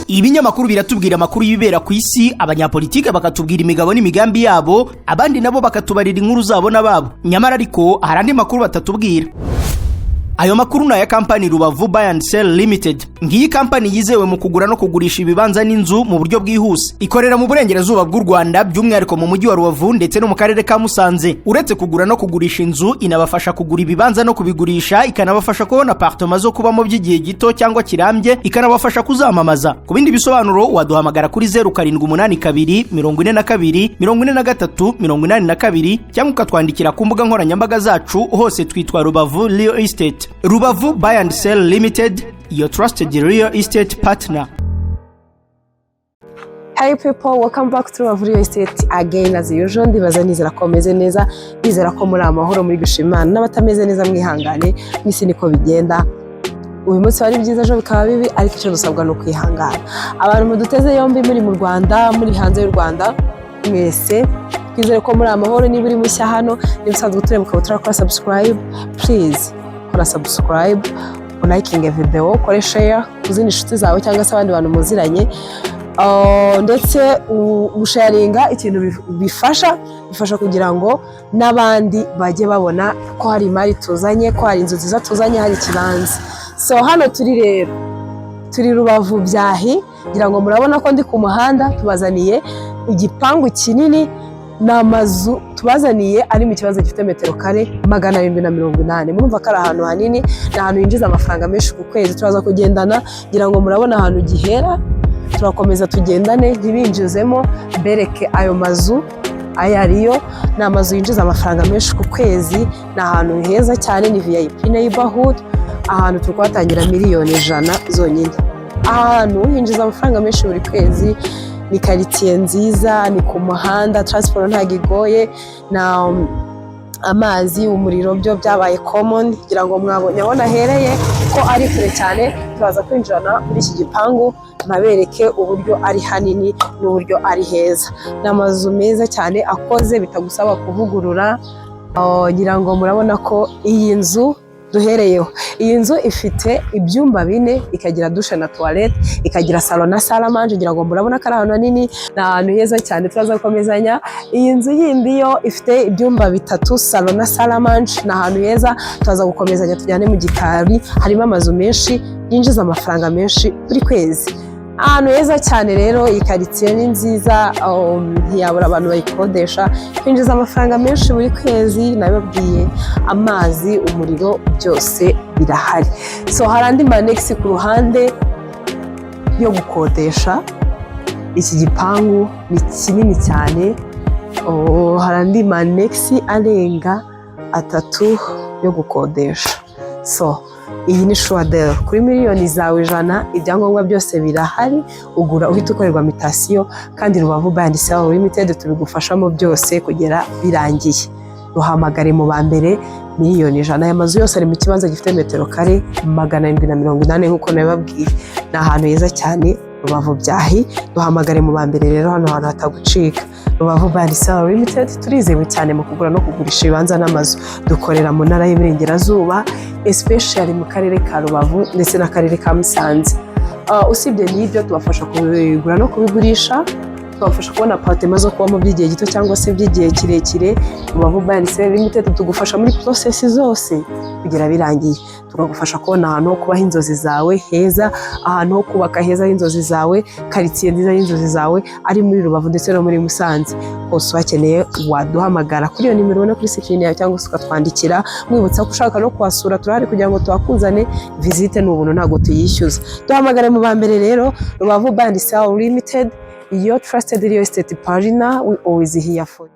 Ibinyamakuru biratubwira amakuru yibera ku isi, abanyapolitike bakatubwira imigabo n'imigambi yabo, abandi nabo bakatubarira inkuru zabo nababo. Nyamara ariko hari andi makuru batatubwira. Ayo makuru na ya kampani Rubavu Buy and Sell Limited. Ngiyi kampani yizewe mu kugura no kugurisha ibibanza n'inzu mu buryo bwihuse. Ikorera mu burengerazuba bw'u Rwanda, by'umwihariko mu mujyi wa Rubavu ndetse no mu karere ka Musanze. Uretse kugura no kugurisha inzu, inabafasha kugura ibibanza no kubigurisha, ikanabafasha kubona apartment zo kubamo by'igihe gito cyangwa kirambye, ikanabafasha kuzamamaza. Ku bindi bisobanuro waduhamagara kuri 0782 42 43 82 cyangwa ukatwandikira ku mbuga nkoranyambaga zacu, hose twitwa Rubavu Real Estate. Rubavu Buy and Sell Limited, your trusted real estate partner. Hi people, welcome back to Rubavu Real Estate again as usual. Ndibaza nizera ko meze neza, bizera ko muri amahoro muri gushimana, n'abatameze neza mwihangane, n'isi niko bigenda. Uyu munsi wari byiza ejo bikaba bibi, ariko icyo dusabwa no kwihangana. Abantu muduteze yombi muri mu Rwanda, muri hanze y'u Rwanda, mwese twizere ko muri amahoro. Niba uri mushya hano, nibusanzwe tureba ukaba turakora subscribe, please kora subscribe, liking video, kore share kuzindi inshuti zawe cyangwa se abandi bantu muziranye, ndetse usharinga ikintu bifasha kugira ngo n'abandi bajye babona ko hari imari tuzanye, ko hari inzu nziza tuzanye, hari ikibanza. So hano turi Rubavu Byahi, ngira ngo murabona ko ndi ku muhanda. Tubazaniye igipangu kinini n'amazu, tubazaniye ari mu kibanza gifite metero kare 780. Murumva ko ari ahantu hanini, ni ahantu yinjiza amafaranga menshi ku kwezi. Turaza kugendana, ngira ngo murabona ahantu gihera, turakomeza tugendane ntibinjizemo, bereke ayo mazu aya ariyo. Ni amazu yinjiza amafaranga menshi ku kwezi, ni ahantu heza cyane, ni VIP neighborhood, ahantu tukwatangira miliyoni 100 zonyine. Ahantu yinjiza amafaranga menshi buri kwezi, ni quartier nziza, ni ku muhanda, transport ntago igoye, na amazi, umuriro byo byabaye common. Kugira ngo mwabonye aho nahereye ko ari kure cyane, turaza kwinjirana muri iki gipangu mabereke uburyo ari hanini n'uburyo ari heza. N'amazu meza cyane akoze bitagusaba kuvugurura. Ngira ngo murabona ko iyi nzu duhereyeho, iyi nzu ifite ibyumba 4, ikagira douche na toilette, ikagira salon na salle à manger. Ngira ngo murabona ko ari ahantu hanini, na ahantu heza cyane. Turaza gukomezanya. Iyi nzu yindi yo ifite ibyumba 3, salon na salle à manger, na ahantu heza. Turaza gukomezanya tujyane mu gikari, harimo amazu menshi yinjiza amafaranga menshi buri kwezi. Ahantu heza cyane rero, iyi quartier ni nziza, ntiyabura abantu bayikodesha, kwinjiza amafaranga menshi buri kwezi. Nababwiye amazi, umuriro byose birahari. So hari andi manex ku ruhande yo gukodesha. Iki gipangu ni kinini cyane, hari andi manex arenga 3 yo gukodesha. So iyi ni Shwadel kuri miliyoni zawe 100, ibyangombwa byose birahari, ugura uhita ukorerwa mutation. Kandi Rubavu Buy and Sell Limited tubigufashamo byose kugera birangiye. Duhamagare mu ba mbere, miliyoni 100. Aya mazu yose ari mu kibanza gifite metero kare 780 nkuko nababwiye. Ni ahantu heza cyane, Rubavu Byahi. Duhamagare mu ba mbere rero, hano hantu hatagucika. Rubavu Buy and Sell Limited turizewe cyane mu kugura no kugurisha ibibanza n'amazu. Dukorera mu ntara y'Iburengerazuba, especially mu karere ka Rubavu ndetse n'akarere ka Musanze. Usibye n'ibyo, tubafasha kubigura no kubigurisha, tubafasha kubona apartment zo kubamo by'igihe gito cyangwa se by'igihe kirekire. Rubavu Buy and Sell Limited tugufasha muri process zose kugera birangiye. Tukagufasha kubona ahantu ho kubaho inzozi zawe heza, ahantu ho kubaka heza h'inzozi zawe, quartier nziza y'inzozi zawe, ari muri Rubavu ndetse no muri Musanze. Hose wakeneye waduhamagara kuri iyo nimero no kuri screen yawe, cyangwa se ukatwandikira. Mwibutsa ko ushaka no kwasura, turahari kugira ngo twakuzane. Visite n'ubuntu ntago tuyishyuza. Duhamagare mu ba mbere rero, Rubavu Buy and Sell Limited, your trusted real estate partner. We always here for you.